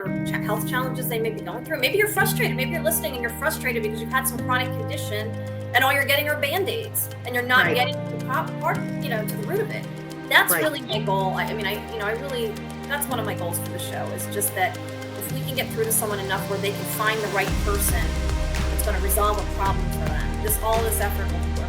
health challenges they may be going through. Maybe you're frustrated. Maybe you're listening and you're frustrated because you've had some chronic condition and all you're getting are Band-Aids and you're not getting to the top part, to the root of it. That's really my goal. I really, that's one of my goals for the show, is just that if we can get through to someone enough where they can find the right person that's going to resolve a problem for them, all this effort will be worth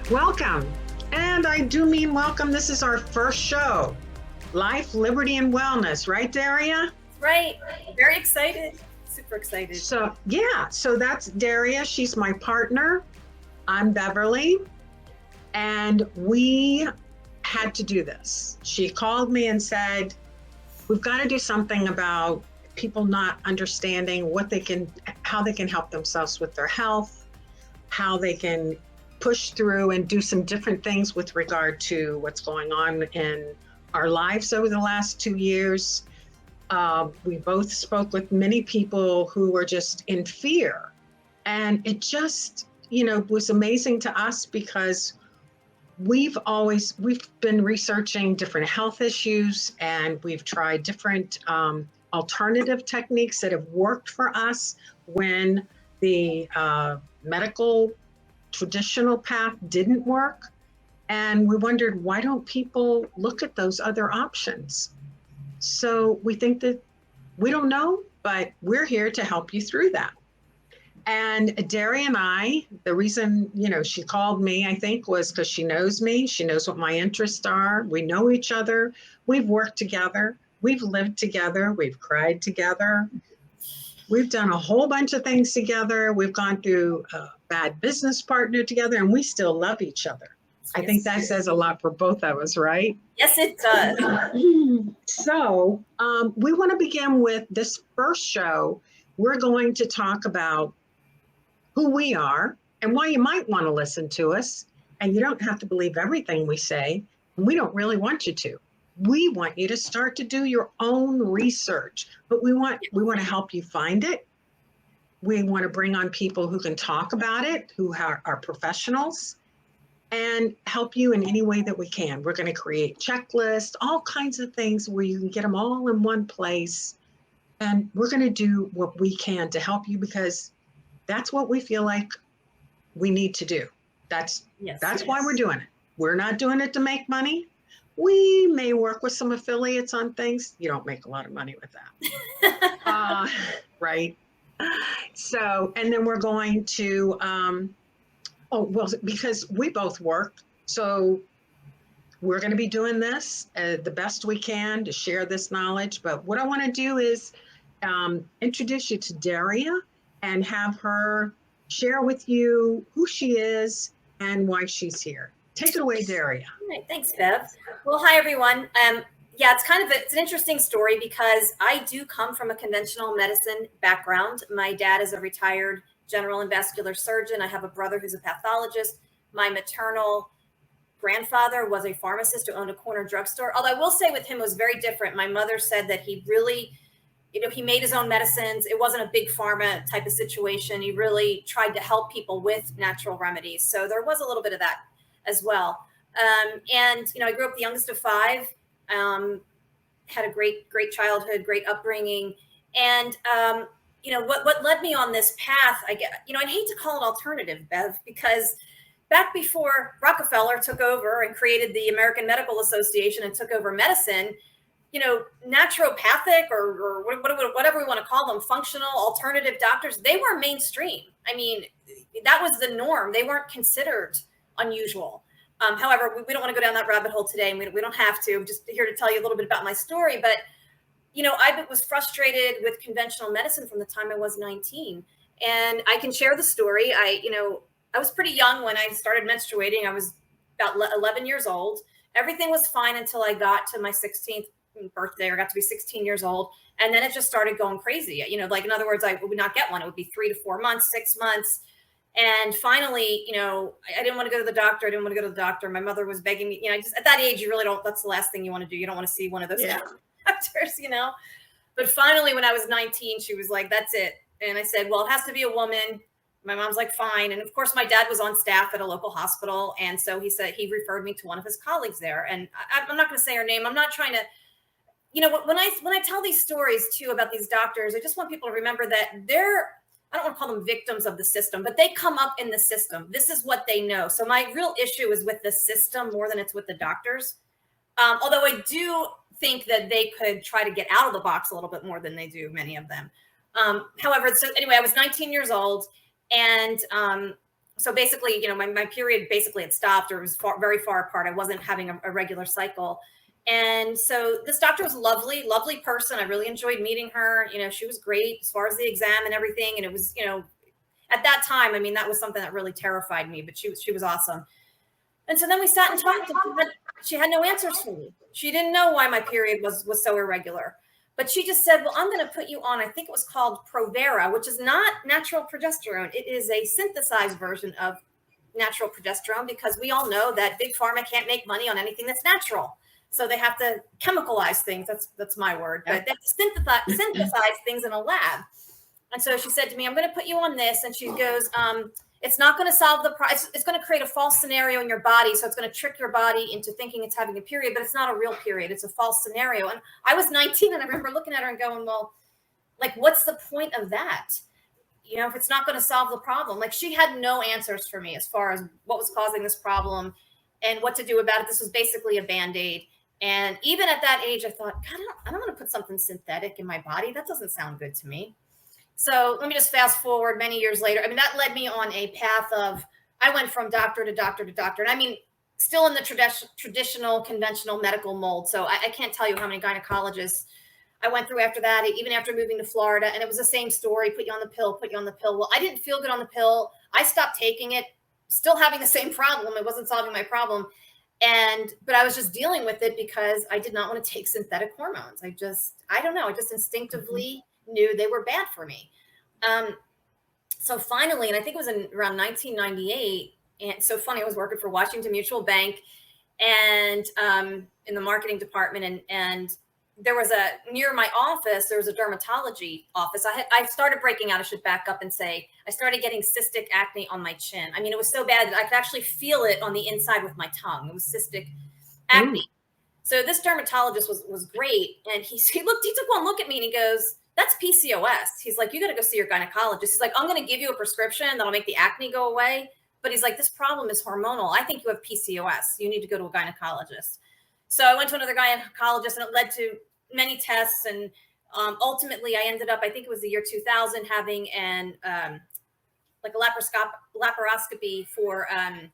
it. Welcome. And I do mean welcome. This is our first show, Life, Liberty, and Wellness. Right, Daria? Right. Very excited. Super excited. So that's Daria. She's my partner. I'm Beverly. And we had to do this. She called me and said, we've got to do something about people not understanding how they can help themselves with their health, how they can push through and do some different things with regard to what's going on in our lives over the last 2 years. We both spoke with many people who were just in fear. And it just, was amazing to us because we've been researching different health issues, and we've tried different alternative techniques that have worked for us when the medical traditional path didn't work. And we wondered, why don't people look at those other options? So we think that, we don't know, but we're here to help you through that. And Daria and I, the reason, she called me, I think, was because she knows me. She knows what my interests are. We know each other. We've worked together. We've lived together. We've cried together. We've done a whole bunch of things together. We've gone through a bad business partner together, and we still love each other. Yes, I think that says a lot for both of us, right? Yes, it does. So we want to begin with this first show. We're going to talk about who we are and why you might want to listen to us. And you don't have to believe everything we say. And we don't really want you to. We want you to start to do your own research, but we want to help you find it. We want to bring on people who can talk about it, who are professionals, and help you in any way that we can. We're going to create checklists, all kinds of things where you can get them all in one place. And we're going to do what we can to help you, because that's what we feel like we need to do. That's why we're doing it. We're not doing it to make money. We may work with some affiliates on things. You don't make a lot of money with that. Right? So, and then we're going to, because we both work, so we're going to be doing this the best we can to share this knowledge. But what I want to do is introduce you to Daria and have her share with you who she is and why she's here. Take it away, Daria. All right, thanks, Bev. Well, hi, everyone. It's an interesting story because I do come from a conventional medicine background. My dad is a retired general and vascular surgeon. I have a brother who's a pathologist. My maternal grandfather was a pharmacist who owned a corner drugstore. Although I will say with him it was very different. My mother said that he really, he made his own medicines. It wasn't a big pharma type of situation. He really tried to help people with natural remedies. So there was a little bit of that as well. I grew up the youngest of five, had a great childhood, great upbringing. And, what led me on this path, I'd hate to call it alternative, Bev, because back before Rockefeller took over and created the American Medical Association and took over medicine, naturopathic or whatever we want to call them, functional alternative doctors, they were mainstream. I mean, that was the norm. They weren't considered unusual. However, we don't want to go down that rabbit hole today, and we don't have to. I'm just here to tell you a little bit about my story. But, I was frustrated with conventional medicine from the time I was 19. And I can share the story. I was pretty young when I started menstruating. I was about 11 years old. Everything was fine until I got to my 16th birthday, or got to be 16 years old. And then it just started going crazy. In other words, I would not get one. It would be 3 to 4 months, 6 months. And finally, I didn't want to go to the doctor. My mother was begging me, just at that age, you really don't, that's the last thing you want to do. You don't want to see one of those doctors, But finally, when I was 19, she was like, that's it. And I said, well, it has to be a woman. My mom's like, fine. And of course, my dad was on staff at a local hospital. And so he said he referred me to one of his colleagues there. And I'm not going to say her name. I'm not trying to, when I tell these stories too about these doctors, I just want people to remember that I don't want to call them victims of the system, but they come up in the system. This is what they know. So my real issue is with the system more than it's with the doctors. Although I do think that they could try to get out of the box a little bit more than they do, many of them. However, so anyway, I was 19 years old. And so basically, my period basically had stopped, or it was very far apart. I wasn't having a regular cycle. And so this doctor was lovely, lovely person. I really enjoyed meeting her. She was great as far as the exam and everything. And it was, at that time, I mean, that was something that really terrified me, but she was awesome. And so then we sat and talked, and she had no answers for me. She didn't know why my period was so irregular. But she just said, well, I'm going to put you on, I think it was called Provera, which is not natural progesterone. It is a synthesized version of natural progesterone, because we all know that big pharma can't make money on anything that's natural. So they have to chemicalize things. That's my word. But they have to synthesize things in a lab. And so she said to me, I'm going to put you on this. And she goes, it's not going to solve the problem. It's going to create a false scenario in your body. So it's going to trick your body into thinking it's having a period, but it's not a real period. It's a false scenario. And I was 19, and I remember looking at her and going, well, like, what's the point of that? If it's not going to solve the problem. Like, she had no answers for me as far as what was causing this problem and what to do about it. This was basically a Band-Aid. And even at that age, I thought, God, I don't want to put something synthetic in my body. That doesn't sound good to me. So let me just fast forward many years later. I mean, that led me on a path of, I went from doctor to doctor to doctor. And I mean, still in the traditional, conventional medical mold. So I can't tell you how many gynecologists I went through after that, even after moving to Florida. And it was the same story, put you on the pill, put you on the pill. Well, I didn't feel good on the pill. I stopped taking it, still having the same problem. It wasn't solving my problem. But I was just dealing with it because I did not want to take synthetic hormones. I don't know. I just instinctively knew they were bad for me. So finally, and I think it was around 1998. And so funny, I was working for Washington Mutual Bank and in the marketing department. And there was near my office, there was a dermatology office. I started breaking out. I should back up and say, I started getting cystic acne on my chin. I mean, it was so bad that I could actually feel it on the inside with my tongue. It was cystic acne. Ooh. So this dermatologist was great. And he took one look at me and he goes, that's PCOS. He's like, you got to go see your gynecologist. He's like, I'm going to give you a prescription that'll make the acne go away. But he's like, this problem is hormonal. I think you have PCOS. You need to go to a gynecologist. So I went to another gynecologist, and it led to many tests. And ultimately, I ended up, I think it was the year 2000, having like a laparoscopy for, I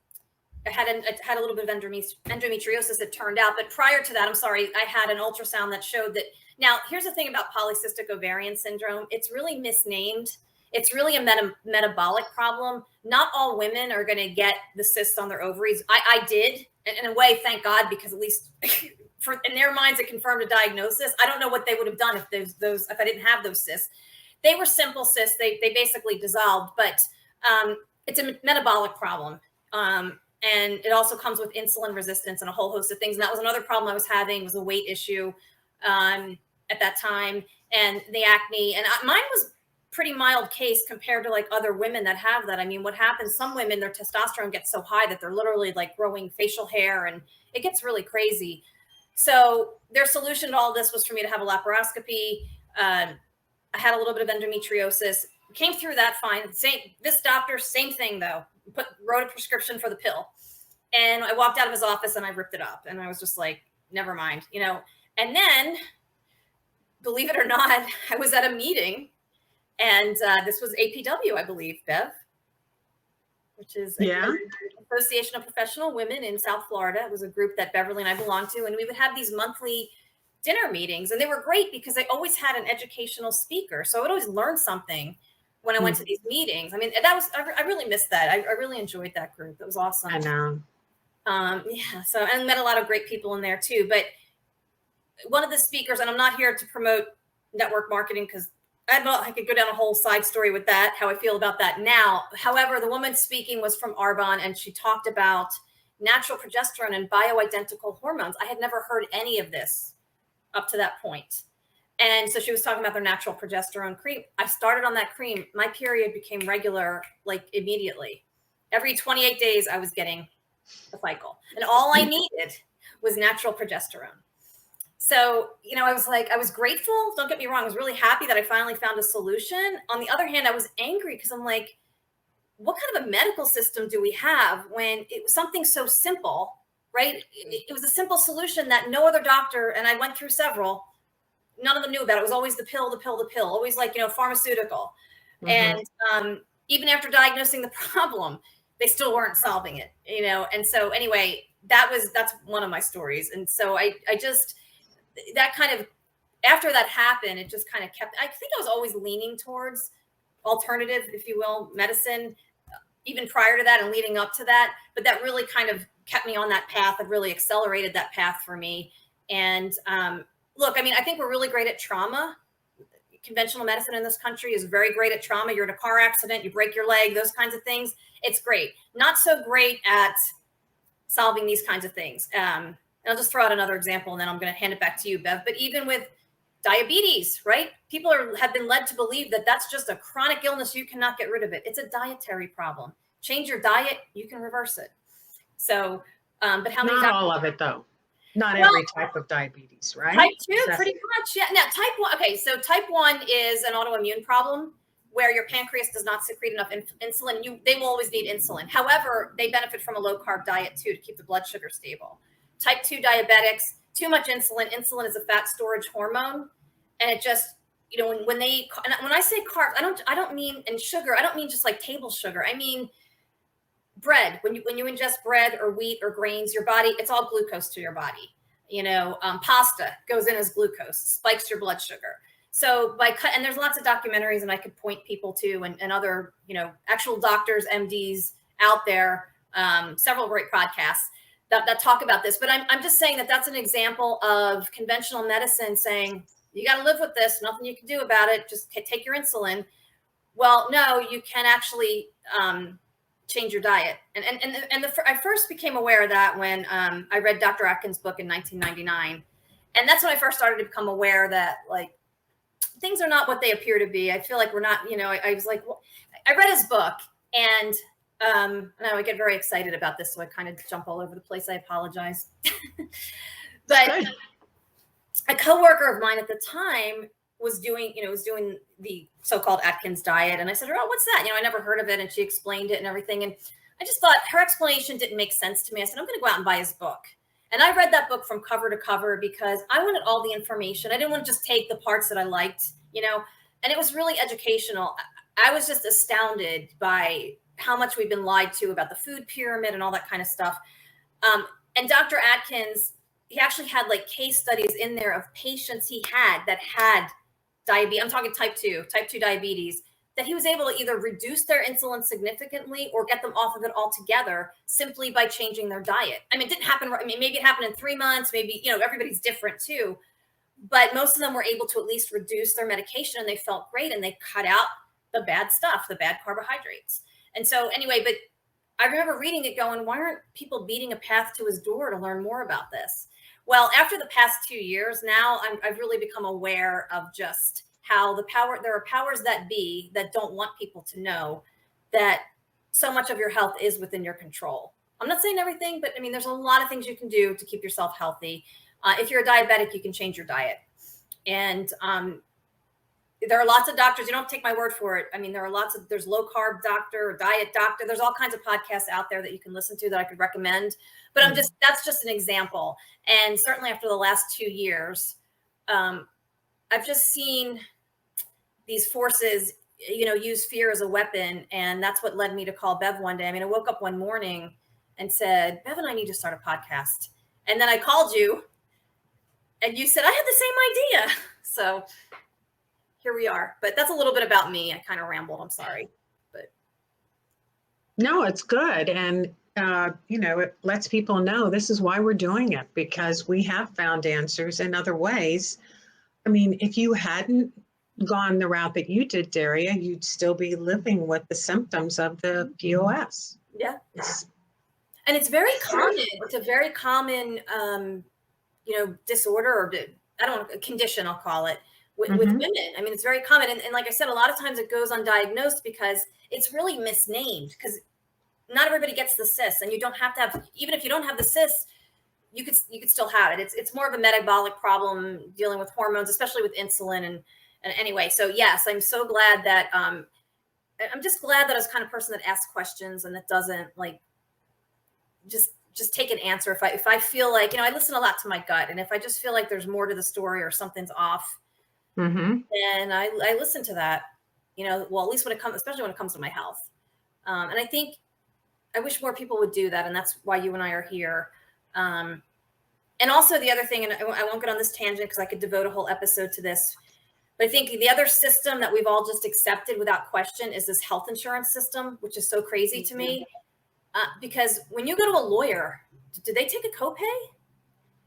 had a little bit of endometriosis, it turned out. But prior to that, I'm sorry, I had an ultrasound that showed that. Now, here's the thing about polycystic ovarian syndrome. It's really misnamed. It's really a metabolic problem. Not all women are going to get the cysts on their ovaries. I did, and in a way, thank God, because at least in their minds, it confirmed a diagnosis. I don't know what they would have done if I didn't have those cysts. They were simple cysts. They basically dissolved, but it's a metabolic problem. And it also comes with insulin resistance and a whole host of things. And that was another problem I was having, was a weight issue at that time, and the acne. And mine was pretty mild case compared to like other women that have that. I mean, what happens, some women, their testosterone gets so high that they're literally like growing facial hair, and it gets really crazy. So their solution to all this was for me to have a laparoscopy. I had a little bit of endometriosis, came through that fine. This doctor, same thing though, wrote a prescription for the pill. And I walked out of his office and I ripped it up. And I was just like, never mind, And then, believe it or not, I was at a meeting, and this was APW, I believe, Bev, which is the Association of Professional Women in South Florida. It was a group that Beverly and I belonged to, and we would have these monthly dinner meetings, and they were great because they always had an educational speaker. So I would always learn something when I went to these meetings. I mean, I really missed that. I really enjoyed that group. It was awesome. I know. So, and met a lot of great people in there too. But one of the speakers, and I'm not here to promote network marketing because I could go down a whole side story with that, how I feel about that now. However, the woman speaking was from Arbonne, and she talked about natural progesterone and bioidentical hormones. I had never heard any of this up to that point. And so she was talking about their natural progesterone cream. I started on that cream. My period became regular, like immediately. Every 28 days, I was getting a cycle. And all I needed was natural progesterone. So, I was like, I was grateful. Don't get me wrong. I was really happy that I finally found a solution. On the other hand, I was angry because I'm like, what kind of a medical system do we have when it was something so simple, right? It was a simple solution that no other doctor, and I went through several, none of them knew about. It was always the pill, always like, pharmaceutical. Mm-hmm. And even after diagnosing the problem, they still weren't solving it, And so anyway, that's one of my stories. And so I just, that kind of, after that happened, it just kind of kept, I think I was always leaning towards alternative, if you will, medicine, even prior to that and leading up to that. But that really kind of kept me on that path. It really accelerated that path for me. And look, I mean, I think we're really great at trauma. Conventional medicine in this country is very great at trauma. You're in a car accident, you break your leg, those kinds of things. It's great. Not so great at solving these kinds of things. And I'll just throw out another example, and then I'm going to hand it back to you, Bev. But even with diabetes, right? People have been led to believe that that's just a chronic illness. You cannot get rid of it. It's a dietary problem. Change your diet, you can reverse it. So, but how many? Not all of it, though. Not every type of diabetes, right? Type 2, pretty much. Yeah. Now, type 1. Okay, so type 1 is an autoimmune problem where your pancreas does not secrete enough insulin. They will always need insulin. However, they benefit from a low carb diet too to keep the blood sugar stable. Type 2 diabetics, too much insulin. Insulin is a fat storage hormone, and it just, when I say carbs, I don't mean, and sugar, I don't mean just like table sugar. I mean bread. When you ingest bread or wheat or grains, your body, it's all glucose to your body. Pasta goes in as glucose, spikes your blood sugar. So and there's lots of documentaries, and I could point people to, and other, actual doctors, MDs out there, several great podcasts that talk about this. But I'm just saying that that's an example of conventional medicine saying, you got to live with this, nothing you can do about it, just take your insulin. Well, no, you can actually change your diet. I first became aware of that when I read Dr. Atkins' book in 1999. And that's when I first started to become aware that, like, things are not what they appear to be. I feel like we're not, I was like, well, I read his book, and now I get very excited about this, so I kind of jump all over the place. I apologize. But a coworker of mine at the time was doing the so-called Atkins diet. And I said, oh, what's that? I never heard of it. And she explained it and everything. And I just thought her explanation didn't make sense to me. I said, I'm going to go out and buy his book. And I read that book from cover to cover because I wanted all the information. I didn't want to just take the parts that I liked, and it was really educational. I was just astounded by how much we've been lied to about the food pyramid and all that kind of stuff. And Dr. Atkins, he actually had like case studies in there of patients he had that had diabetes. I'm talking type 2 diabetes, that he was able to either reduce their insulin significantly or get them off of it altogether simply by changing their diet. I mean, it didn't happen. I mean, maybe it happened in 3 months, maybe, everybody's different too, but most of them were able to at least reduce their medication, and they felt great, and they cut out the bad stuff, the bad carbohydrates. And so anyway, but I remember reading it going, why aren't people beating a path to his door to learn more about this? Well, after the past 2 years now, I've really become aware of just how there are powers that be that don't want people to know that so much of your health is within your control. I'm not saying everything, but I mean, there's a lot of things you can do to keep yourself healthy. If you're a diabetic, you can change your diet. And there are lots of doctors. You don't take my word for it. I mean, there's low carb doctor, or diet doctor. There's all kinds of podcasts out there that you can listen to that I could recommend. But that's just an example. And certainly after the last 2 years, I've just seen these forces, use fear as a weapon. And that's what led me to call Bev one day. I mean, I woke up one morning and said, Bev and I need to start a podcast. And then I called you, and you said, I had the same idea. So here we are. But that's a little bit about me. I kind of rambled. I'm sorry. But no, it's good. And, it lets people know this is why we're doing it, because we have found answers in other ways. I mean, if you hadn't gone the route that you did, Daria, you'd still be living with the symptoms of the POS. Yeah. And it's very common. It's a very common, disorder, or condition, I'll call it, with women. I mean, it's very common. And like I said, a lot of times it goes undiagnosed because it's really misnamed, because not everybody gets the cyst, and you don't have to have, even if you don't have the cyst, you could still have it. It's more of a metabolic problem dealing with hormones, especially with insulin. And anyway, so yes, I'm so glad that, I'm just glad that I was the kind of person that asks questions and that doesn't like just take an answer. If I feel like, I listen a lot to my gut, and if I just feel like there's more to the story or something's off, then I listen to that. Well, at least when it comes, especially when it comes to my health. And I think I wish more people would do that, and that's why you and I are here. And also the other thing, and I won't get on this tangent because I could devote a whole episode to this, but I think the other system that we've all just accepted without question is this health insurance system, which is so crazy to me. Because when you go to a lawyer, do they take a copay?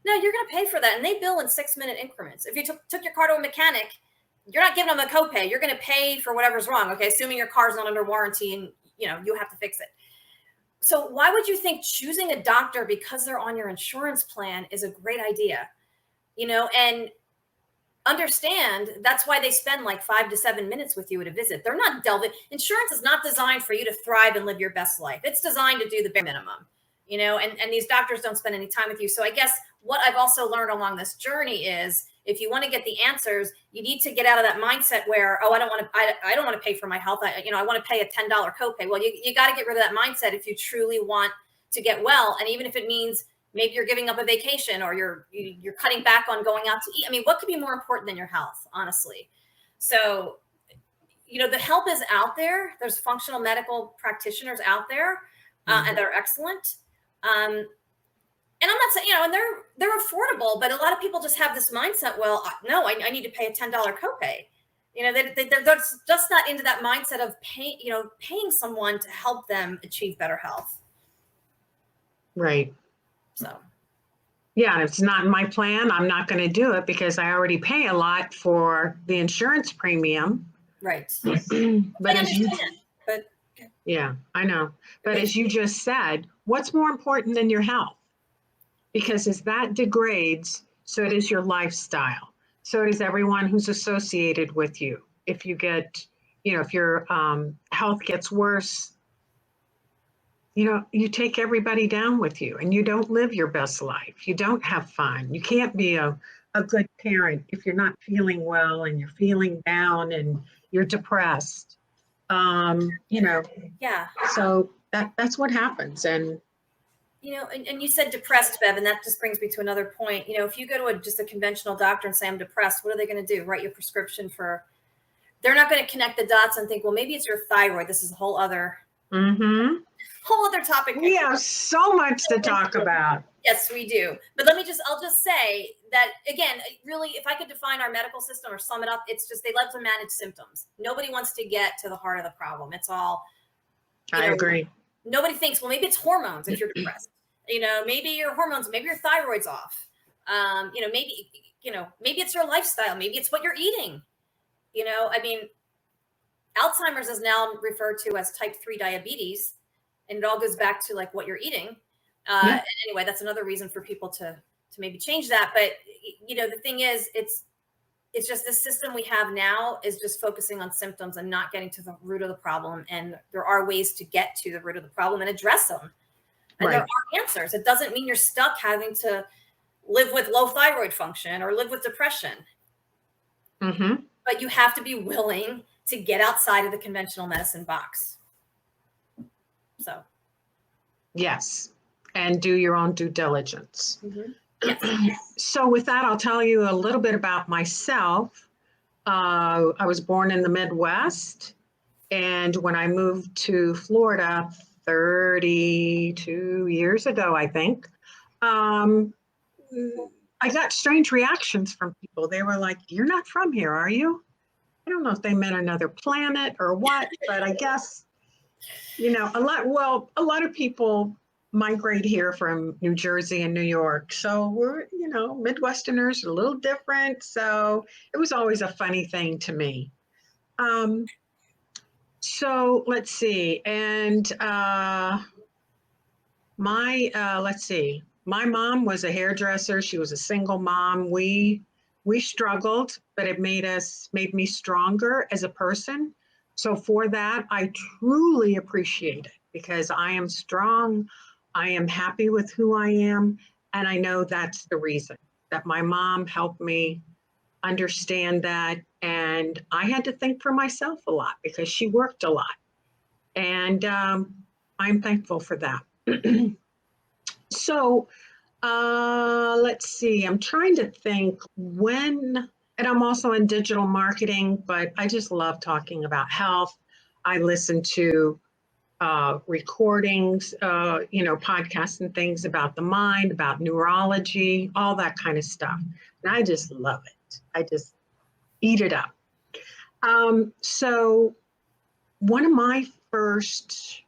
No, you're going to pay for that. And they bill in 6-minute increments. If you took your car to a mechanic, you're not giving them a copay. You're going to pay for whatever's wrong. Okay. Assuming your car's not under warranty and you have to fix it. So why would you think choosing a doctor because they're on your insurance plan is a great idea? And understand that's why they spend like 5 to 7 minutes with you at a visit. They're not delving. Insurance is not designed for you to thrive and live your best life. It's designed to do the bare minimum, and these doctors don't spend any time with you. So I guess what I've also learned along this journey is if you want to get the answers, you need to get out of that mindset where, I don't want to pay for my health. I want to pay a $10 copay. Well, you got to get rid of that mindset if you truly want to get well. And even if it means maybe you're giving up a vacation or you're cutting back on going out to eat. I mean, what could be more important than your health, honestly? So, the help is out there. There's functional medical practitioners out there, and they're excellent. And I'm not saying, and they're affordable, but a lot of people just have this mindset. Well, no, I need to pay a $10 copay. They're just not into that mindset of paying someone to help them achieve better health. Right. So, yeah, if it's not in my plan, I'm not going to do it because I already pay a lot for the insurance premium. Right. But yeah, I know. But as you just said, what's more important than your health? Because as that degrades, so it is your lifestyle. So it is everyone who's associated with you. If you get, if your health gets worse, you take everybody down with you and you don't live your best life. You don't have fun. You can't be a good parent if you're not feeling well and you're feeling down and you're depressed. Yeah. So that's what happens. And, and you said depressed, Bev, and that just brings me to another point. If you go to just a conventional doctor and say, I'm depressed, what are they going to do? Write you a prescription they're not going to connect the dots and think, well, maybe it's your thyroid. This is a whole other topic. We have so much to talk about. Yes, we do. But I'll just say that again, really, if I could define our medical system or sum it up, it's just, they love to manage symptoms. Nobody wants to get to the heart of the problem. It's all, I agree. Nobody thinks, well, maybe it's hormones if you're depressed. Maybe your hormones, maybe your thyroid's off. Maybe it's your lifestyle. Maybe it's what you're eating. Alzheimer's is now referred to as type 3 diabetes, and it all goes back to like what you're eating. Anyway, that's another reason for people to maybe change that. But the thing is, it's just the system we have now is just focusing on symptoms and not getting to the root of the problem. And there are ways to get to the root of the problem and address them. And there are answers. It doesn't mean you're stuck having to live with low thyroid function or live with depression. But you have to be willing to get outside of the conventional medicine box. So. Yes. And do your own due diligence. Yes. So with that, I'll tell you a little bit about myself. I was born in the Midwest. And when I moved to Florida 32 years ago, I think, I got strange reactions from people. They were like, "You're not from here, are you?" I don't know if they meant another planet or what, but I guess, a lot of people migrate here from New Jersey and New York. So we're, Midwesterners are a little different. So it was always a funny thing to me. So let's see. And my mom was a hairdresser. She was a single mom. We we struggled, but it made me stronger as a person. So for that, I truly appreciate it because I am strong. I am happy with who I am. And I know that's the reason that my mom helped me understand that. And I had to think for myself a lot because she worked a lot. And I'm thankful for that. So let's see, I'm trying to think when, and I'm also in digital marketing, but I just love talking about health. I listen to recordings, podcasts and things about the mind, about neurology, all that kind of stuff. And I just love it. I just eat it up. So one of my first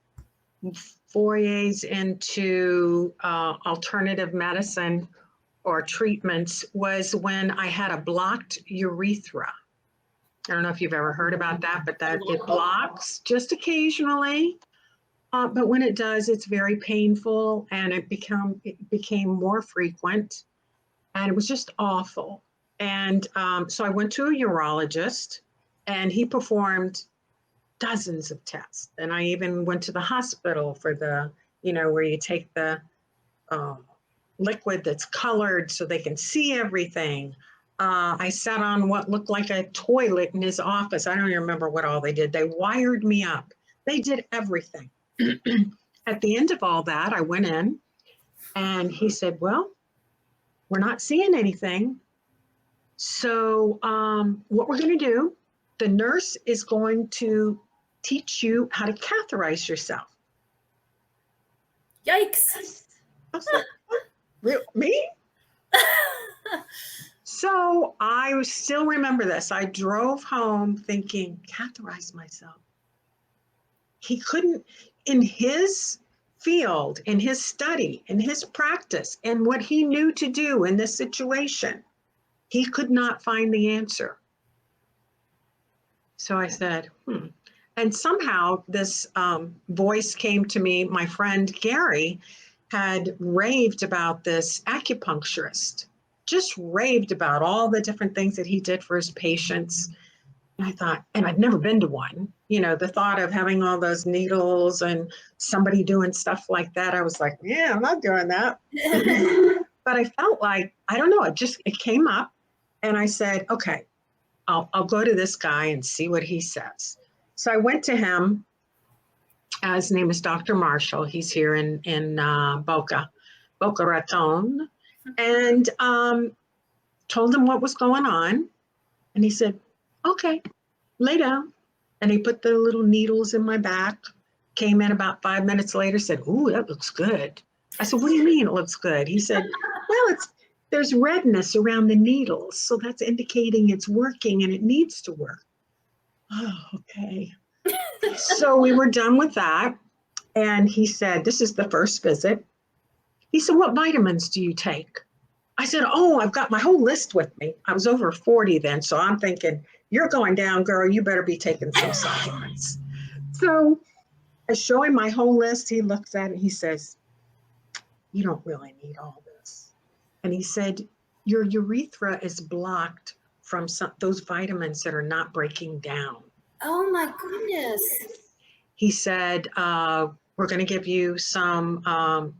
forays into alternative medicine or treatments was when I had a blocked urethra. I don't know if you've ever heard about that, but that it blocks just occasionally. But when it does, it's very painful, and it became more frequent, and it was just awful. And so I went to a urologist, and he performed dozens of tests. And I even went to the hospital for the, where you take the liquid that's colored so they can see everything. I sat on what looked like a toilet in his office. I don't even remember what all they did. They wired me up. They did everything. At the end of all that, I went in and he said, well, we're not seeing anything. So what we're going to do, the nurse is going to teach you how to catheterize yourself. Yikes. I was like, me? So I still remember this. I drove home thinking, catheterize myself. He couldn't, in his field, in his study, in his practice, and what he knew to do in this situation, he could not find the answer. So I said, And somehow this voice came to me. My friend Gary had raved about this acupuncturist, just raved about all the different things that he did for his patients. And I thought, and I'd never been to one, the thought of having all those needles and somebody doing stuff like that, I was like, yeah, I'm not doing that. But I felt like, I don't know, it came up and I said, okay, I'll go to this guy and see what he says. So I went to him. His name is Dr. Marshall. He's here in Boca Raton, and told him what was going on. And he said, okay, lay down. And he put the little needles in my back, came in about 5 minutes later, said, ooh, that looks good. I said, what do you mean it looks good? He said, well, there's redness around the needles. So that's indicating it's working and it needs to work. Oh, okay. So we were done with that. And he said, this is the first visit. He said, what vitamins do you take? I said, oh, I've got my whole list with me. I was over 40 then. So I'm thinking, you're going down, girl. You better be taking some supplements. So I show him my whole list. He looks at it. He says, you don't really need all this. And he said, your urethra is blocked from those vitamins that are not breaking down. Oh my goodness. He said, we're going to give you some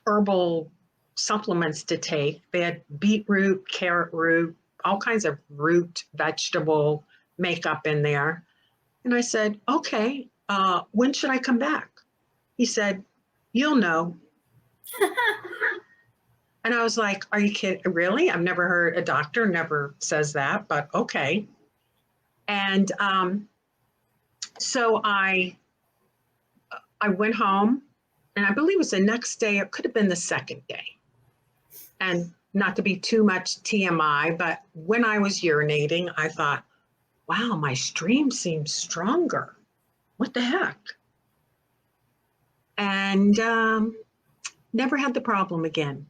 herbal supplements to take. They had beetroot, carrot root, all kinds of root vegetable makeup in there. And I said, okay, when should I come back? He said, you'll know. And I was like, are you kidding? Really? I've never heard, a doctor never says that, but okay. And so I went home, and I believe it was the next day, it could have been the second day. And not to be too much TMI, but when I was urinating, I thought, wow, my stream seems stronger. What the heck? And never had the problem again.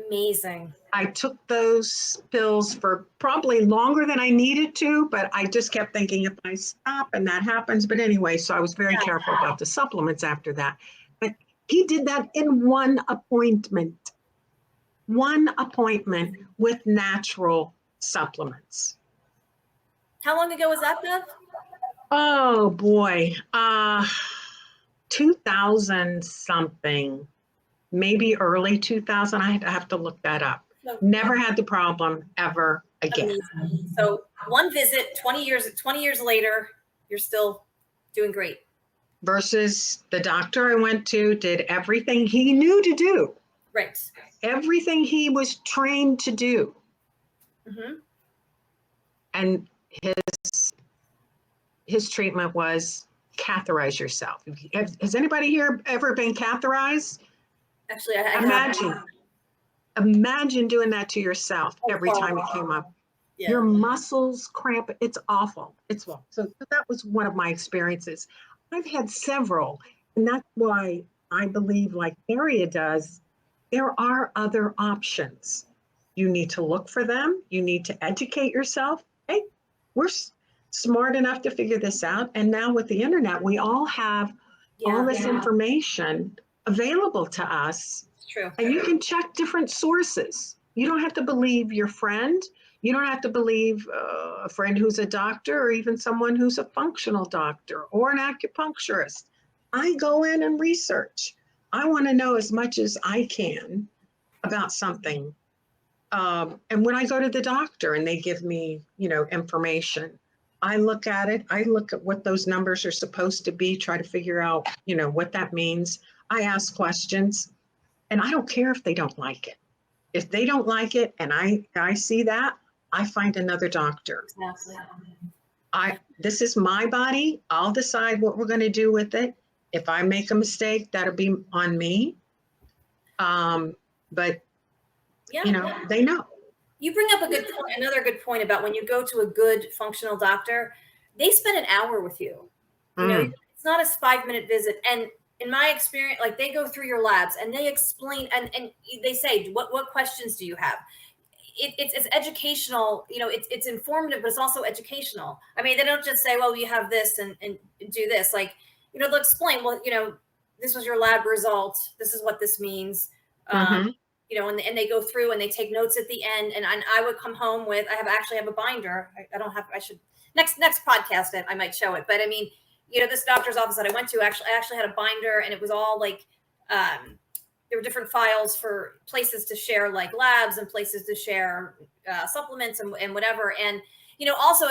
Amazing. I took those pills for probably longer than I needed to, but I just kept thinking if I stop and that happens. But anyway, so I was very careful about the supplements after that. But he did that in one appointment. one appointment with natural supplements. How long ago was that, Bev? Oh boy, 2000 something, maybe early 2000. I have to look that up. No. Never had the problem ever again. Amazing. So one visit, 20 years later, you're still doing great. Versus the doctor I went to did everything he knew to do. Right. Everything he was trained to do. Mm-hmm. And his treatment was catheterize yourself. Has anybody here ever been catheterized? Actually, I Imagine doing that to yourself every time it came up. Yeah. Your muscles cramp. It's awful. It's awful. So that was one of my experiences. I've had several, and that's why I believe, like Daria does, there are other options. You need to look for them. You need to educate yourself. Hey, we're smart enough to figure this out. And now with the internet, we all have all this information available to us. It's true. And you can check different sources. You don't have to believe your friend. You don't have to believe a friend who's a doctor or even someone who's a functional doctor or an acupuncturist. I go in and research. I want to know as much as I can about something. And when I go to the doctor and they give me, information, I look at it. I look at what those numbers are supposed to be, try to figure out, what that means. I ask questions, and I don't care if they don't like it. If they don't like it and I see that, I find another doctor. Exactly. This is my body. I'll decide what we're going to do with it. If I make a mistake, that'll be on me. But they know. You bring up another good point about when you go to a good functional doctor, they spend an hour with you. It's not a 5-minute visit. And in my experience, like they go through your labs and they explain and they say, what questions do you have? It's educational, it's informative, but it's also educational. I mean, they don't just say, well, you have this and do this. Like, they'll explain, well, this was your lab result. This is what this means. And they go through and they take notes at the end. And I would come home with, I have a binder. I should, next podcast, I might show it. But I mean, this doctor's office that I went to, I actually had a binder, and it was all like, there were different files for places to share, like labs and places to share supplements and whatever. And, also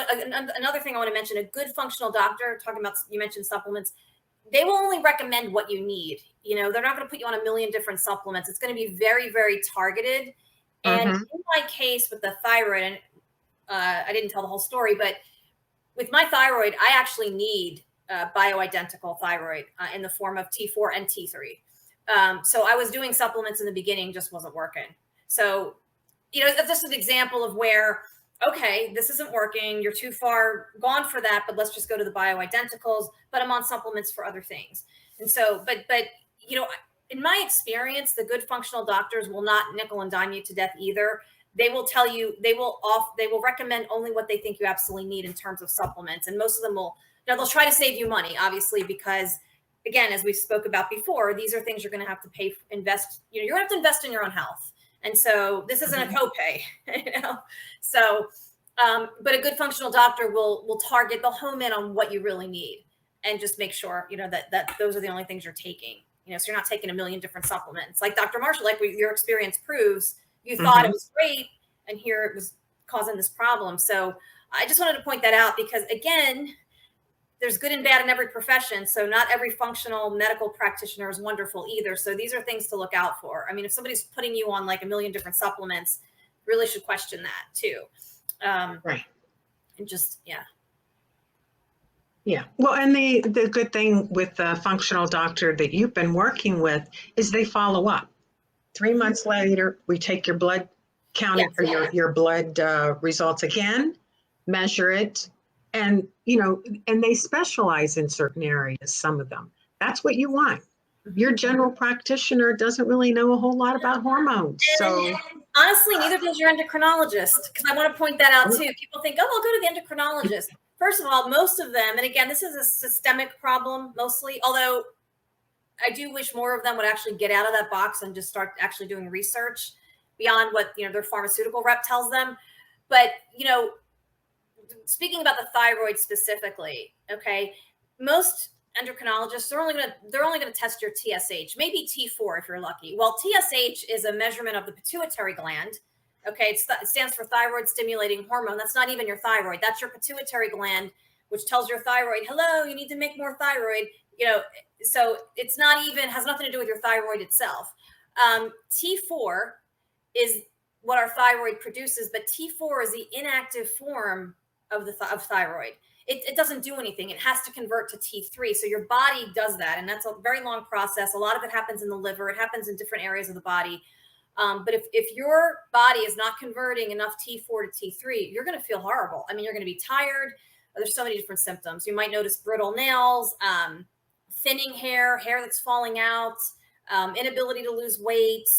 another thing I want to mention, a good functional doctor, talking about, you mentioned supplements, they will only recommend what you need. They're not going to put you on a million different supplements. It's going to be very, very targeted. And in my case with the thyroid, and I didn't tell the whole story, but with my thyroid, I actually need bioidentical thyroid in the form of T4 and T3. So I was doing supplements in the beginning, just wasn't working. So, that's just an example of where, okay, this isn't working. You're too far gone for that, but let's just go to the bioidenticals, but I'm on supplements for other things. And so, but in my experience, the good functional doctors will not nickel and dime you to death either. They will tell you, they will recommend only what they think you absolutely need in terms of supplements. And most of them will, they'll try to save you money, obviously, because again, as we spoke about before, these are things you're going to have to invest, you're going to have to invest in your own health. And so this isn't a copay, So, but a good functional doctor will target, they'll home in on what you really need and just make sure, that those are the only things you're taking, so you're not taking a million different supplements. Like Dr. Marshall, like your experience proves, you thought it was great, and here it was causing this problem. So I just wanted to point that out because, again, there's good and bad in every profession. So not every functional medical practitioner is wonderful either. So these are things to look out for. I mean, if somebody's putting you on like a million different supplements, really should question that too. Right. And just, yeah. Yeah. Well, and the good thing with the functional doctor that you've been working with is they follow up. 3 months later, we take your blood count or your blood results again, measure it, and and they specialize in certain areas. Some of them. That's what you want. Your general practitioner doesn't really know a whole lot about hormones. So honestly, neither does your endocrinologist. Because I want to point that out too. People think, oh, I'll go to the endocrinologist. First of all, most of them, and again, this is a systemic problem mostly, although I do wish more of them would actually get out of that box and just start actually doing research, beyond what, their pharmaceutical rep tells them. But, speaking about the thyroid specifically, okay, most endocrinologists, they're only going to test your TSH, maybe T4 if you're lucky. Well, TSH is a measurement of the pituitary gland. Okay, it stands for thyroid stimulating hormone. That's not even your thyroid. That's your pituitary gland, which tells your thyroid, hello, you need to make more thyroid. So it's not even, has nothing to do with your thyroid itself. T4 is what our thyroid produces, but T4 is the inactive form of thyroid. It doesn't do anything. It has to convert to T3. So your body does that. And that's a very long process. A lot of it happens in the liver. It happens in different areas of the body. But if your body is not converting enough T4 to T3, you're going to feel horrible. I mean, you're going to be tired. There's so many different symptoms. You might notice brittle nails, thinning hair that's falling out, inability to lose weight,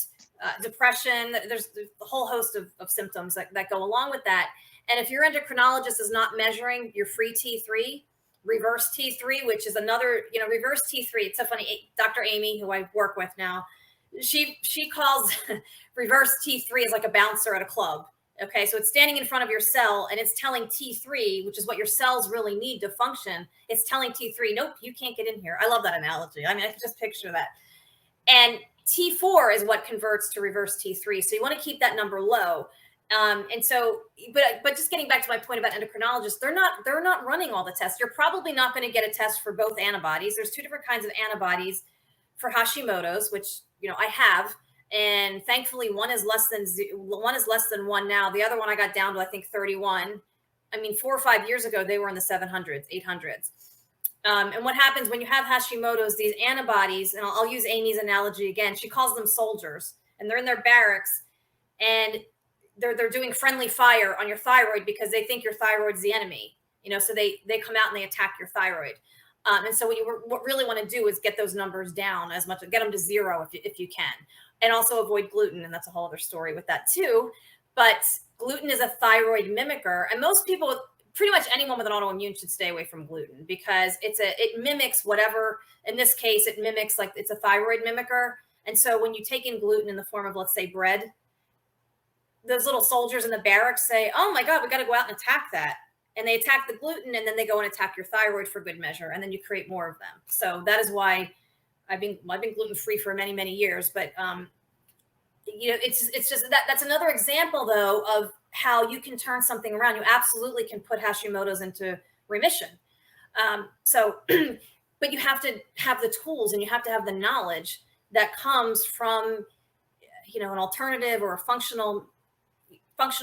depression. There's a whole host of symptoms that go along with that. And if your endocrinologist is not measuring your free T3, reverse T3, which is another, reverse T3. It's so funny. Dr. Amy, who I work with now, she calls reverse T3 as like a bouncer at a club. Okay, so it's standing in front of your cell and it's telling T3, which is what your cells really need to function. It's telling T3, nope, you can't get in here. I love that analogy. I mean, I can just picture that. And T4 is what converts to reverse T3. So you want to keep that number low. And so, but just getting back to my point about endocrinologists, they're not running all the tests. You're probably not going to get a test for both antibodies. There's two different kinds of antibodies for Hashimoto's, which, I have. And thankfully one is less than one now. The other one I got down to, I think, 31. I mean, 4 or 5 years ago, they were in the 700s, 800s. And what happens when you have Hashimoto's, these antibodies, and I'll use Amy's analogy again. She calls them soldiers, and they're in their barracks, and they're doing friendly fire on your thyroid because they think your thyroid's the enemy. So they come out and they attack your thyroid. And so what you really want to do is get those numbers down as much, get them to zero if you can, and also avoid gluten. And that's a whole other story with that too. But gluten is a thyroid mimicker, and most people, pretty much anyone with an autoimmune, should stay away from gluten because it mimics whatever. In this case, it mimics, like, it's a thyroid mimicker. And so when you take in gluten in the form of, let's say, bread, those little soldiers in the barracks say, oh my God, we got to go out and attack that. And they attack the gluten, and then they go and attack your thyroid for good measure. And then you create more of them. So that is why I've been gluten-free for many, many years. But, it's just that's another example, though, of how you can turn something around. You absolutely can put Hashimoto's into remission. But you have to have the tools, and you have to have the knowledge that comes from, an alternative or a functional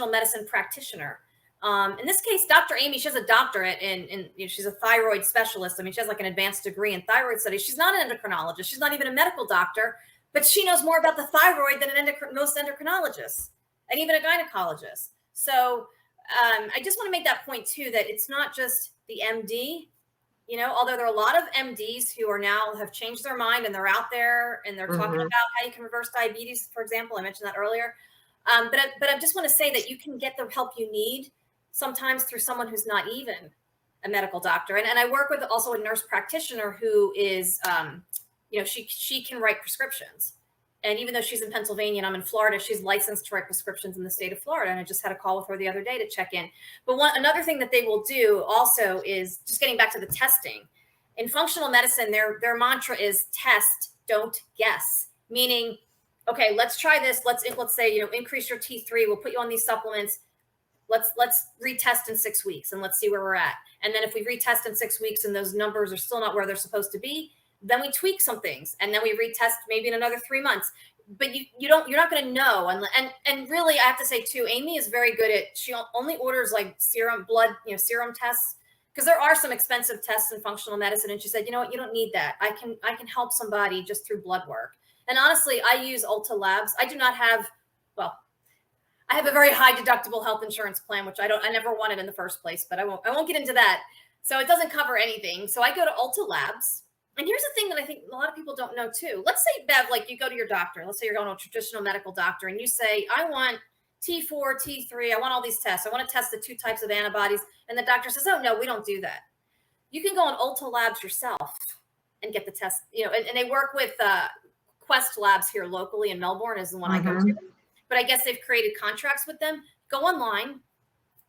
medicine practitioner. In this case, Dr. Amy, she has a doctorate in she's a thyroid specialist. I mean, she has like an advanced degree in thyroid studies. She's not an endocrinologist. She's not even a medical doctor, but she knows more about the thyroid than most endocrinologists and even a gynecologist. So I just want to make that point too, that it's not just the MD, although there are a lot of MDs who have changed their mind and they're out there and they're talking about how you can reverse diabetes, for example. I mentioned that earlier. But I just want to say that you can get the help you need sometimes through someone who's not even a medical doctor. And I work with also a nurse practitioner who is, she can write prescriptions. And even though she's in Pennsylvania and I'm in Florida, she's licensed to write prescriptions in the state of Florida. And I just had a call with her the other day to check in. But another thing that they will do also is, just getting back to the testing. In functional medicine, their mantra is test, don't guess. Meaning, okay, let's try this. Let's say, increase your T3. We'll put you on these supplements. Let's retest in 6 weeks and let's see where we're at. And then if we retest in 6 weeks and those numbers are still not where they're supposed to be, then we tweak some things and then we retest maybe in another 3 months. But you're not going to know. And really, I have to say too, Amy is very good she only orders like serum tests, because there are some expensive tests in functional medicine. And she said, you know what, you don't need that. I can help somebody just through blood work. And honestly, I use Ulta Labs. I do not have, I have a very high deductible health insurance plan, which I never wanted in the first place, but I won't get into that. So it doesn't cover anything. So I go to Ulta Labs. And here's the thing that I think a lot of people don't know too. Let's say, Bev, like you go to your doctor. Let's say you're going to a traditional medical doctor and you say, I want T4, T3. I want all these tests. I want to test the 2 types of antibodies. And the doctor says, oh, no, we don't do that. You can go on Ulta Labs yourself and get the test, and they work with Quest Labs here locally in Melbourne is the one I go to. but I guess they've created contracts with them. Go online,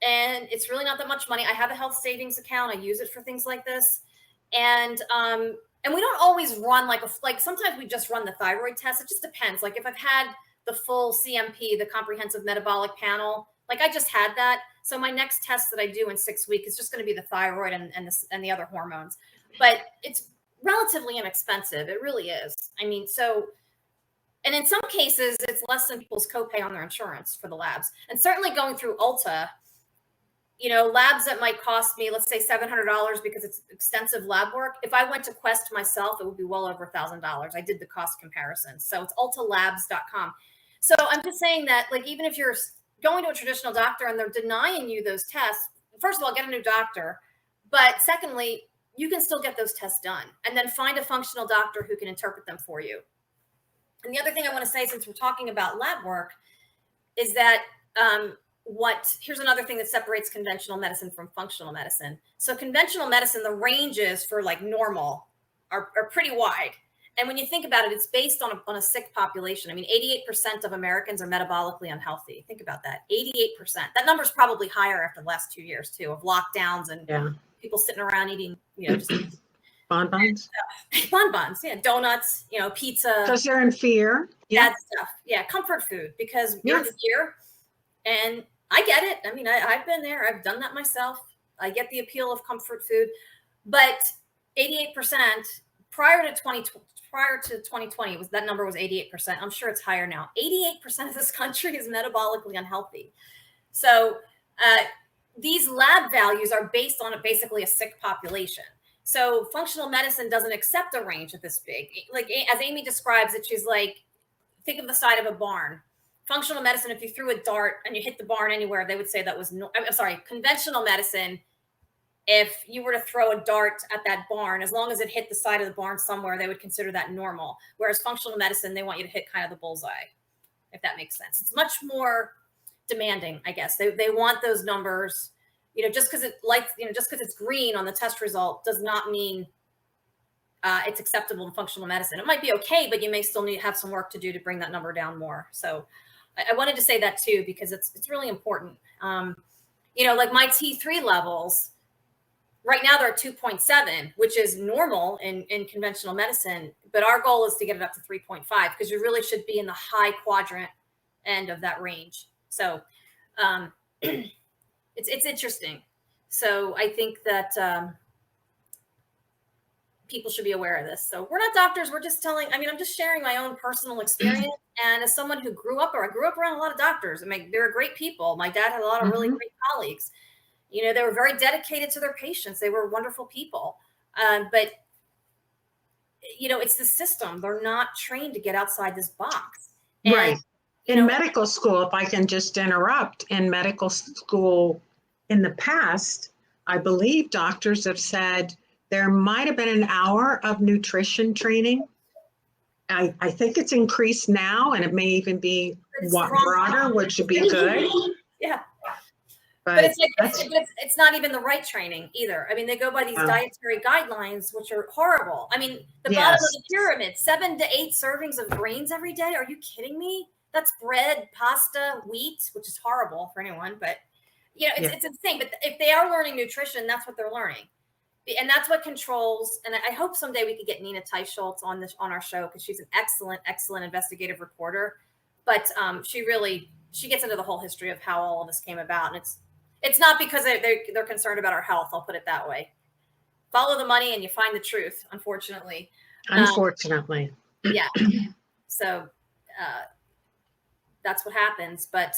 and it's really not that much money. I have a health savings account. I use it for things like this. And we don't always run like sometimes we just run the thyroid test. It just depends. Like if I've had the full CMP, the comprehensive metabolic panel, like I just had that. So my next test that I do in 6 weeks is just going to be the thyroid and the other hormones. But it's relatively inexpensive. It really is. I mean, and in some cases, it's less than people's copay on their insurance for the labs. And certainly going through Ulta, labs that might cost me, let's say $700 because it's extensive lab work. If I went to Quest myself, it would be well over $1,000. I did the cost comparison. So it's ultalabs.com. So I'm just saying that, like, even if you're going to a traditional doctor and they're denying you those tests, first of all, get a new doctor. But secondly, you can still get those tests done and then find a functional doctor who can interpret them for you. And the other thing I want to say, since we're talking about lab work, is that here's another thing that separates conventional medicine from functional medicine. So conventional medicine, the ranges for like normal are pretty wide. And when you think about it, it's based on a sick population. I mean, 88% of Americans are metabolically unhealthy. Think about that. 88%. That number's probably higher after the last 2 years too, of lockdowns and people sitting around eating, just bonbons. Bonbons, donuts, pizza. Because they're in fear. That stuff. Yeah, comfort food, because you're in fear. And I get it. I mean, I've been there. I've done that myself. I get the appeal of comfort food. But 88% prior to 2020, that number was 88%. I'm sure it's higher now. 88% of this country is metabolically unhealthy. So these lab values are based on basically a sick population. So functional medicine doesn't accept a range of this big. Like as Amy describes it, she's like, think of the side of a barn. Functional medicine, if you threw a dart and you hit the barn anywhere, they would say that was conventional medicine, if you were to throw a dart at that barn, as long as it hit the side of the barn somewhere, they would consider that normal. Whereas functional medicine, they want you to hit kind of the bullseye, if that makes sense. It's much more demanding, I guess. They want those numbers, just because it's green on the test result does not mean it's acceptable in functional medicine. It might be okay, but you may still need to have some work to do to bring that number down more. So I wanted to say that too, because it's really important. Like my T3 levels, right now they're 2.7, which is normal in conventional medicine, but our goal is to get it up to 3.5 because you really should be in the high quadrant end of that range. So it's interesting. So I think that people should be aware of this. So we're not doctors. We're just I'm just sharing my own personal experience. And as someone who grew up around a lot of doctors, I mean, they were great people. My dad had a lot of really great colleagues. They were very dedicated to their patients. They were wonderful people. But it's the system. They're not trained to get outside this box. And, right. In medical school, if I can just interrupt, in medical school in the past, I believe doctors have said there might have been an hour of nutrition training. I think it's increased now, and it may even be broader, which would be good. Yeah. But it's not even the right training either. I mean, they go by these dietary guidelines, which are horrible. I mean, the bottom of the pyramid, 7 to 8 servings of grains every day. Are you kidding me? That's bread, pasta, wheat, which is horrible for anyone. But, it's insane. But if they are learning nutrition, that's what they're learning. And that's what controls. And I hope someday we could get Nina Teicholz on our show, because she's an excellent, excellent investigative reporter. But she gets into the whole history of how all of this came about. And it's not because they're concerned about our health. I'll put it that way. Follow the money and you find the truth, unfortunately. Unfortunately. Yeah. So that's what happens. But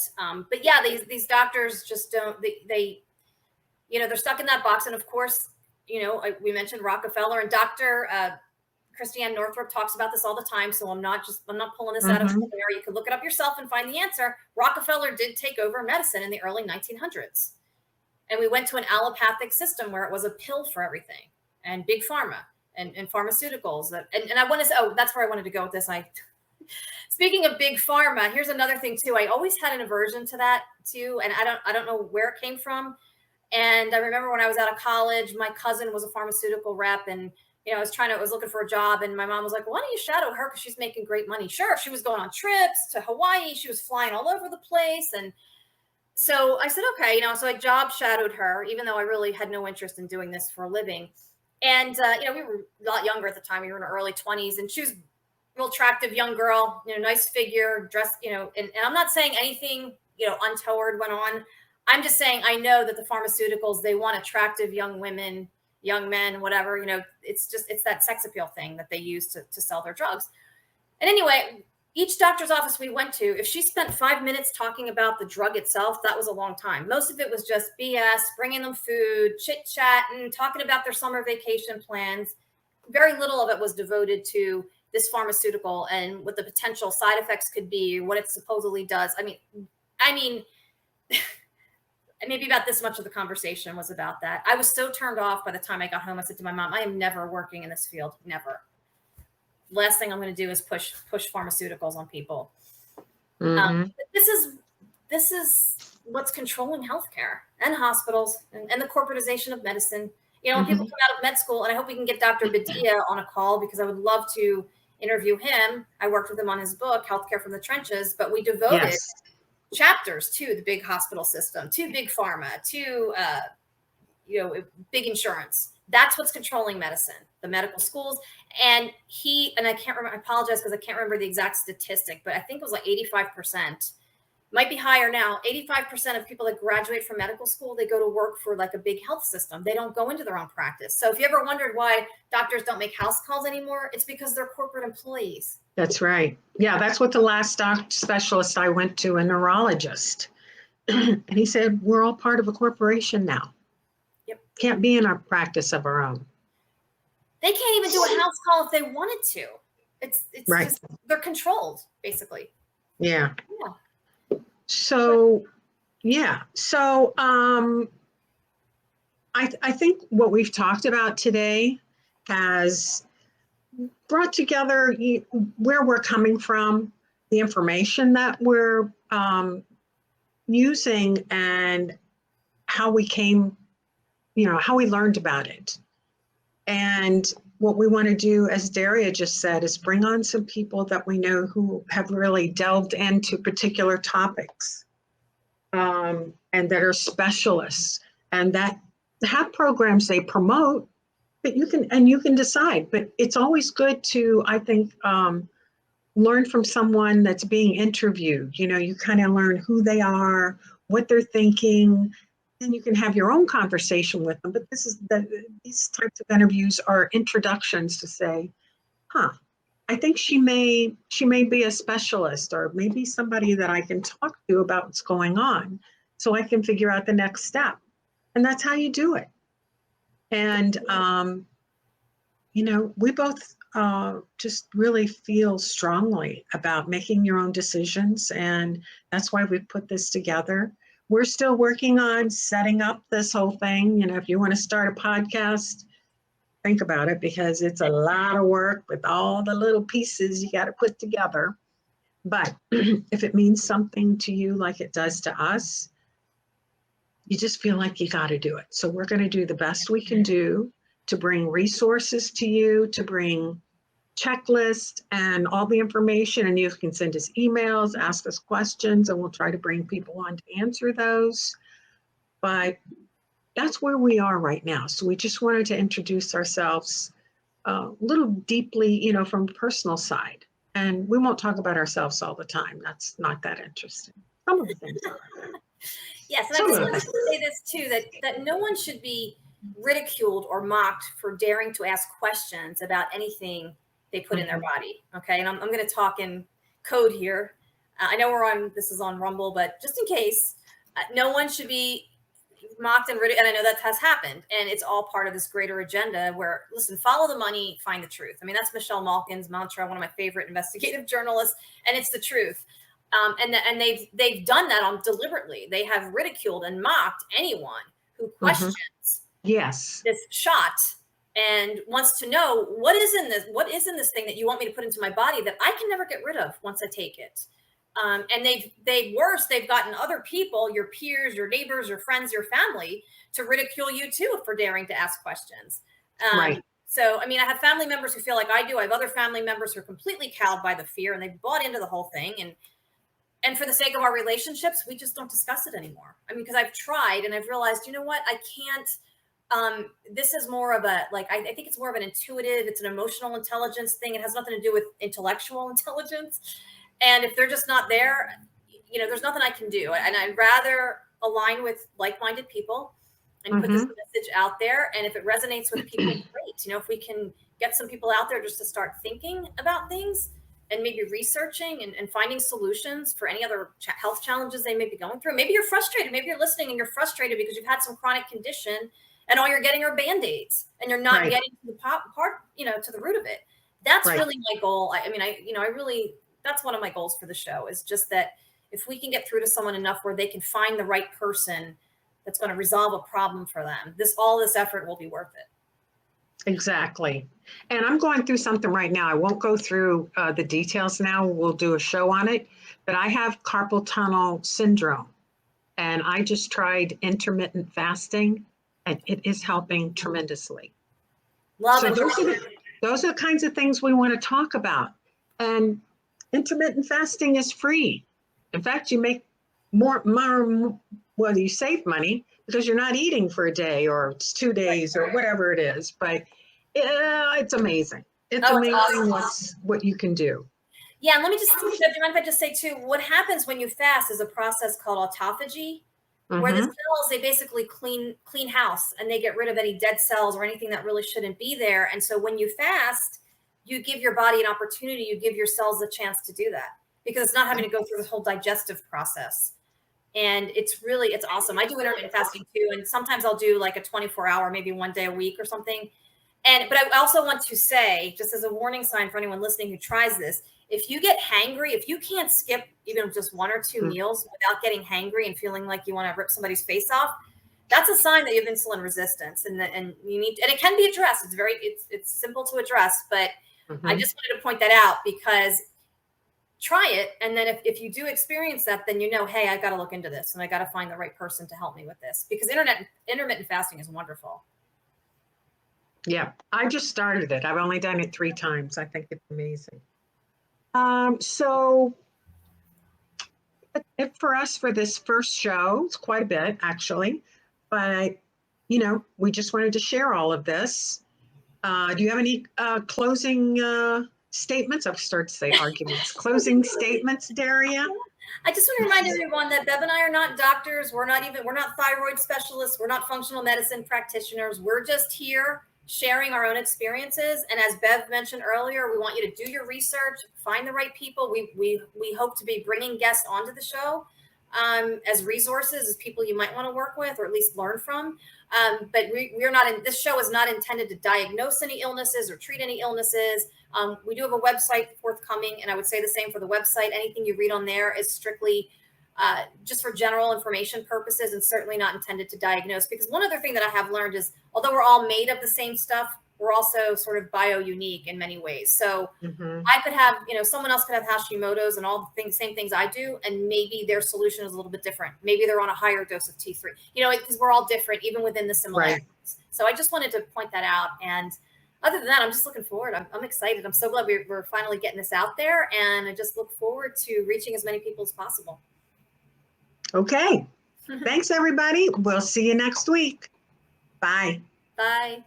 yeah, these doctors just don't, they're stuck in that box. And of course, we mentioned Rockefeller, and Dr. Christiane Northrup talks about this all the time. So I'm not pulling this out of thin air. You can look it up yourself and find the answer. Rockefeller did take over medicine in the early 1900s. And we went to an allopathic system where it was a pill for everything, and big pharma and pharmaceuticals. And I want to say, that's where I wanted to go with this. Speaking of big pharma, here's another thing too. I always had an aversion to that too. And I don't know where it came from. And I remember when I was out of college, my cousin was a pharmaceutical rep, and I was looking for a job, and my mom was like, why don't you shadow her? Because she's making great money. Sure. She was going on trips to Hawaii. She was flying all over the place. And so I said, okay, so I job shadowed her, even though I really had no interest in doing this for a living. And, we were a lot younger at the time. We were in our early 20s, and she was a real attractive young girl, nice figure, dressed, and I'm not saying anything, untoward went on. I'm just saying, I know that the pharmaceuticals, they want attractive young women, young men, whatever, it's that sex appeal thing that they use to sell their drugs. And anyway, each doctor's office we went to, if she spent 5 minutes talking about the drug itself, that was a long time. Most of it was just BS, bringing them food, chit chat, and talking about their summer vacation plans. Very little of it was devoted to this pharmaceutical and what the potential side effects could be, what it supposedly does. I mean, maybe about this much of the conversation was about that. I was so turned off by the time I got home. I said to my mom, I am never working in this field, never. Last thing I'm going to do is push pharmaceuticals on people. Mm-hmm. This is what's controlling healthcare and hospitals and the corporatization of medicine. When people come out of med school, and I hope we can get Dr. Badia on a call, because I would love to interview him. I worked with him on his book, Healthcare from the Trenches, but we devoted chapters to the big hospital system, to big pharma, to big insurance. That's what's controlling medicine, the medical schools. And I can't remember, I apologize because I can't remember the exact statistic, but I think it was like 85%, might be higher now. 85% of people that graduate from medical school, they go to work for like a big health system. They don't go into their own practice. So if you ever wondered why doctors don't make house calls anymore, it's because they're corporate employees. That's right. Yeah, that's what the last specialist I went to, a neurologist. And he said, we're all part of a corporation now. Yep. Can't be in our practice of our own. They can't even do a house call if they wanted to. It's right. Just, they're controlled, basically. Yeah. So, I think what we've talked about today has brought together where we're coming from, the information that we're using, and how we came, how we learned about it. And what we want to do, as Daria just said, is bring on some people that we know who have really delved into particular topics, and that are specialists, and that have programs they promote, but you can decide. But it's always good to, I think, learn from someone that's being interviewed. You kind of learn who they are, what they're thinking, and you can have your own conversation with them. But these types of interviews are introductions to say, I think she may be a specialist, or maybe somebody that I can talk to about what's going on, so I can figure out the next step. And that's how you do it. And we both just really feel strongly about making your own decisions, and that's why we've put this together. We're still working on setting up this whole thing. If you want to start a podcast, think about it, because it's a lot of work with all the little pieces you got to put together. But if it means something to you like it does to us, you just feel like you got to do it. So we're going to do the best we can do to bring resources to you, to bring checklists and all the information. And you can send us emails, ask us questions, and we'll try to bring people on to answer those. But that's where we are right now. So we just wanted to introduce ourselves a little deeply, from a personal side. And we won't talk about ourselves all the time. That's not that interesting. Some of the things are. Yes, and I just wanted to say this too, that no one should be ridiculed or mocked for daring to ask questions about anything they put in their body. Okay, and I'm going to talk in code here. I know this is on Rumble, but just in case, no one should be mocked and ridiculed. And I know that has happened, and it's all part of this greater agenda where, listen, follow the money, find the truth. I mean, that's Michelle Malkin's mantra, one of my favorite investigative journalists, and it's the truth. And they've done that deliberately. They have ridiculed and mocked anyone who questions this shot and wants to know what is in this thing that you want me to put into my body that I can never get rid of once I take it. And they've gotten other people, your peers, your neighbors, your friends, your family, to ridicule you too for daring to ask questions. Right. So, I mean, I have family members who feel like I do. I have other family members who are completely cowed by the fear and they've bought into the whole thing. And for the sake of our relationships, we just don't discuss it anymore. I mean, because I've tried and I've realized, you know what, I can't. This is more of a like I think it's more of an intuitive, it's an emotional intelligence thing. It has nothing to do with intellectual intelligence. And if they're just not there, there's nothing I can do. And I'd rather align with like-minded people and put this message out there. And if it resonates with people, great. If we can get some people out there just to start thinking about things and maybe researching and finding solutions for any other health challenges they may be going through. Maybe you're frustrated. Maybe you're listening and you're frustrated because you've had some chronic condition and all you're getting are Band-Aids and you're not getting to the part, to the root of it. That's really my goal. I mean, I really, that's one of my goals for the show is just that if we can get through to someone enough where they can find the right person that's going to resolve a problem for them, all this effort will be worth it. Exactly. And I'm going through something right now. I won't go through the details now. We'll do a show on it. But I have carpal tunnel syndrome. And I just tried intermittent fasting, and it is helping tremendously. Love it. Those are the kinds of things we want to talk about. And intermittent fasting is free. In fact, you make more well, you save money because you're not eating for a day or it's 2 days or whatever it is. But it's amazing. It's amazing awesome. what you can do. Yeah, and let me just, do you mind if I just say too, what happens when you fast is a process called autophagy, where the cells, they basically clean house and they get rid of any dead cells or anything that really shouldn't be there. And so when you fast, you give your body an opportunity, you give your cells a chance to do that because it's not having to go through this whole digestive process. And it's awesome. I do intermittent fasting too. And sometimes I'll do like a 24-hour, maybe 1 day a week or something. But I also want to say, just as a warning sign for anyone listening who tries this, if you get hangry, if you can't skip even just 1 or 2 meals without getting hangry and feeling like you want to rip somebody's face off, that's a sign that you have insulin resistance, and you need, and it can be addressed. It's simple to address, but I just wanted to point that out because try it, and then if you do experience that, then hey, I got to look into this, and I got to find the right person to help me with this because intermittent fasting is wonderful. Yeah, I just started it. I've only done it 3 times. I think it's amazing. So for us for this first show, it's quite a bit actually, but we just wanted to share all of this. Do you have any closing statements? I've started to say arguments. Closing statements, Daria? I just want to remind everyone that Bev and I are not doctors. We're not thyroid specialists. We're not functional medicine practitioners. We're just here sharing our own experiences. And as Bev mentioned earlier, we want you to do your research, find the right people. We hope to be bringing guests onto the show as resources, as people you might want to work with or at least learn from. But we're not this show is not intended to diagnose any illnesses or treat any illnesses. We do have a website forthcoming, and I would say the same for the website. Anything you read on there is strictly just for general information purposes and certainly not intended to diagnose. Because one other thing that I have learned is, although we're all made of the same stuff, we're also sort of bio-unique in many ways. So I could have, someone else could have Hashimoto's and all the same things I do, and maybe their solution is a little bit different. Maybe they're on a higher dose of T3, because we're all different, even within the similarities. Right. So I just wanted to point that out. And other than that, I'm just looking forward. I'm excited. I'm so glad we're finally getting this out there. And I just look forward to reaching as many people as possible. Okay. Thanks, everybody. We'll see you next week. Bye. Bye.